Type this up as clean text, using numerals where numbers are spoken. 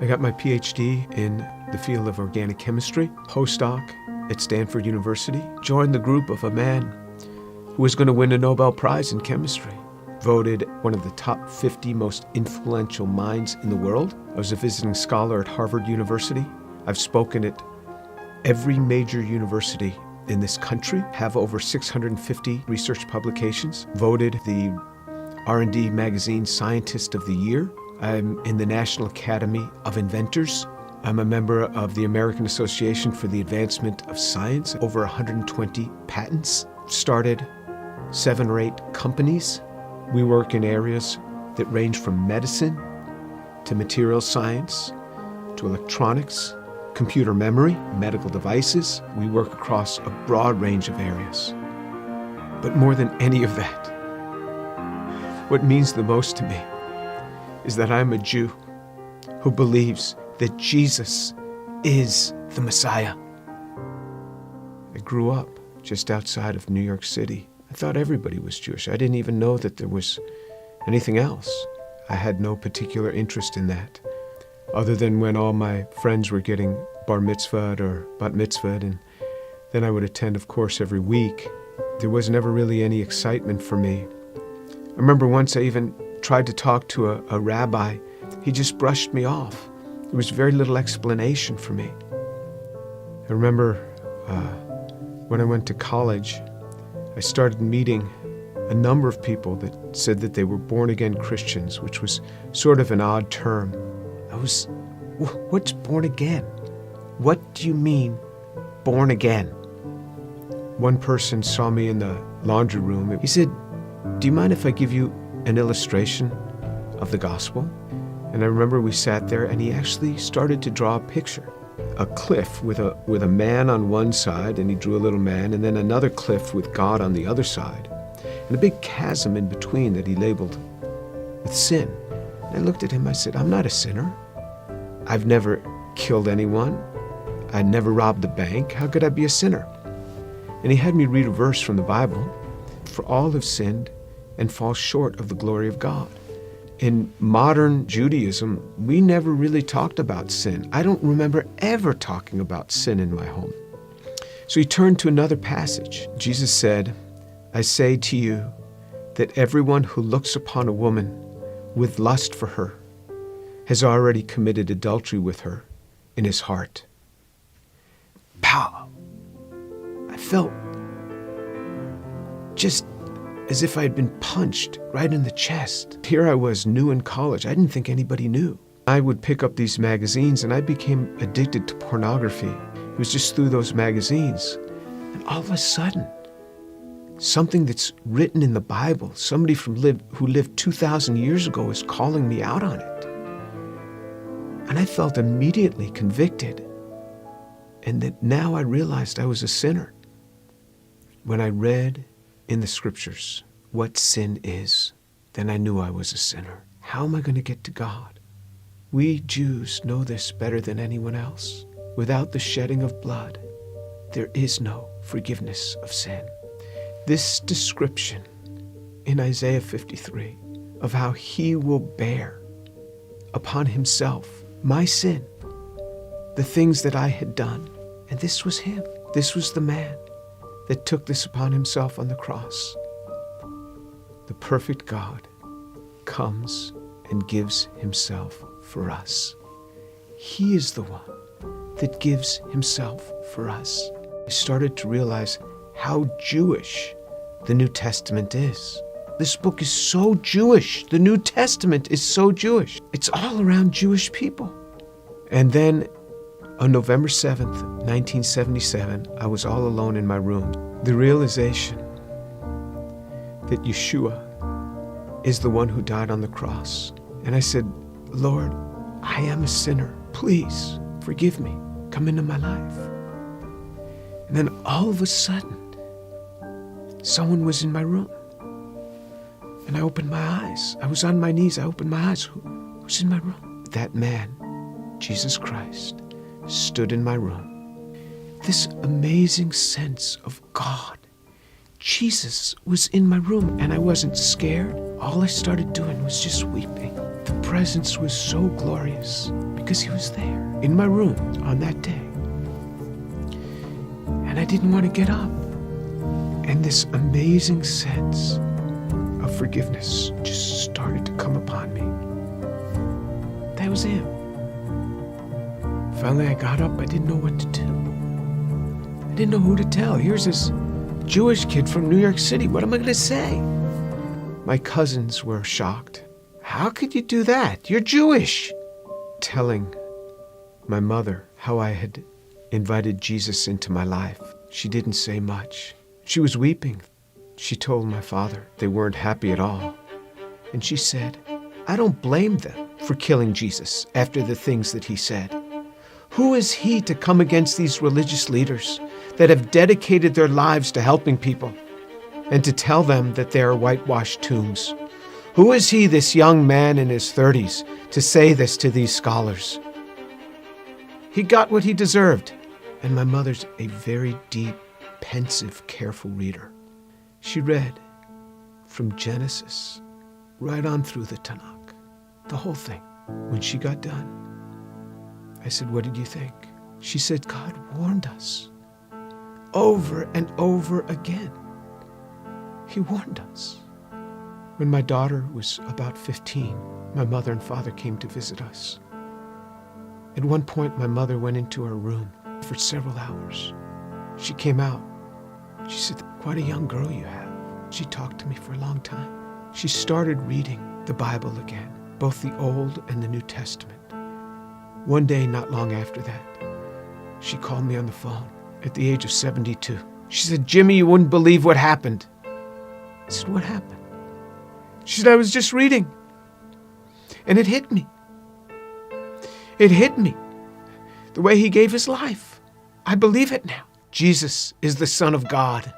I got my PhD in the field of organic chemistry, postdoc at Stanford University, joined the group of a man who was going to win a Nobel Prize in chemistry, voted one of the top 50 most influential minds in the world. I was a visiting scholar at Harvard University. I've spoken at every major university in this country, have over 650 research publications, voted the R&D magazine Scientist of the Year. I'm in the National Academy of Inventors. I'm a member of the American Association for the Advancement of Science, over 120 patents. Started 7 or 8 companies. We work in areas that range from medicine to material science to electronics, computer memory, medical devices. We work across a broad range of areas. But more than any of that, what means the most to me is that I'm a Jew who believes that Jesus is the Messiah. I grew up just outside of New York City. I thought everybody was Jewish. I didn't even know that there was anything else. I had no particular interest in that, other than when all my friends were getting bar mitzvahed or bat mitzvahed, and then I would attend, of course, every week. There was never really any excitement for me. I remember once I even tried to talk to a rabbi. He just brushed me off. There was very little explanation for me. I remember when I went to college, I started meeting a number of people that said that they were born-again Christians, which was sort of an odd term. What's born again? What do you mean, born again? One person saw me in the laundry room. He said, "Do you mind if I give you an illustration of the gospel?" And I remember we sat there and he actually started to draw a picture. A cliff with a man on one side, and he drew a little man, and then another cliff with God on the other side, and a big chasm in between that he labeled with sin. And I looked at him, I said, "I'm not a sinner. I've never killed anyone. I never robbed a bank. How could I be a sinner?" And he had me read a verse from the Bible. "For all have sinned and fall short of the glory of God." In modern Judaism, we never really talked about sin. I don't remember ever talking about sin in my home. So he turned to another passage. Jesus said, "I say to you that everyone who looks upon a woman with lust for her has already committed adultery with her in his heart." Pow! I felt just as if I had been punched right in the chest. Here I was, new in college. I didn't think anybody knew. I would pick up these magazines and I became addicted to pornography. It was just through those magazines. And all of a sudden, something that's written in the Bible, somebody who lived 2,000 years ago is calling me out on it. And I felt immediately convicted. And that now I realized I was a sinner. When I read in the scriptures what sin is, then I knew I was a sinner. How am I going to get to God? We Jews know this better than anyone else. Without the shedding of blood, there is no forgiveness of sin. This description in Isaiah 53 of how he will bear upon himself my sin, the things that I had done, and this was him. This was the man that took this upon himself on the cross. The perfect God comes and gives himself for us. He is the one that gives himself for us. I started to realize how Jewish the New Testament is. This book is so Jewish. The New Testament is so Jewish. It's all around Jewish people. And then on November 7th, 1977, I was all alone in my room. The realization that Yeshua is the one who died on the cross. And I said, "Lord, I am a sinner. Please forgive me. Come into my life." And then all of a sudden, someone was in my room. And I opened my eyes. I was on my knees. I opened my eyes. Who's in my room? That man, Jesus Christ, stood in my room. This amazing sense of God. Jesus was in my room and I wasn't scared. All I started doing was just weeping. The presence was so glorious because because he was there in my room on that day. And I didn't want to get up. And this amazing sense of forgiveness just started to come upon me. That was him. Finally, I got up. I didn't know what to do. I didn't know who to tell. Here's this Jewish kid from New York City. What am I going to say? My cousins were shocked. How could you do that? You're Jewish. Telling my mother how I had invited Jesus into my life. She didn't say much. She was weeping. She told my father they weren't happy at all. And she said, I don't blame them for killing Jesus after the things that he said. Who is he to come against these religious leaders that have dedicated their lives to helping people and to tell them that they are whitewashed tombs? Who is he, this young man in his 30s, to say this to these scholars? He got what he deserved. And my mother's a very deep, pensive, careful reader. She read from Genesis right on through the Tanakh, the whole thing. When she got done, I said, what did you think? She said, God warned us over and over again. He warned us. When my daughter was about 15, my mother and father came to visit us. At one point, my mother went into her room for several hours. She came out. She said, quite a young girl you have. She talked to me for a long time. She started reading the Bible again, both the Old and the New Testament. One day, not long after that, she called me on the phone at the age of 72. She said, Jimmy, you wouldn't believe what happened. I said, what happened? She said, I was just reading. And it hit me. It hit me. The way he gave his life. I believe it now. Jesus is the Son of God.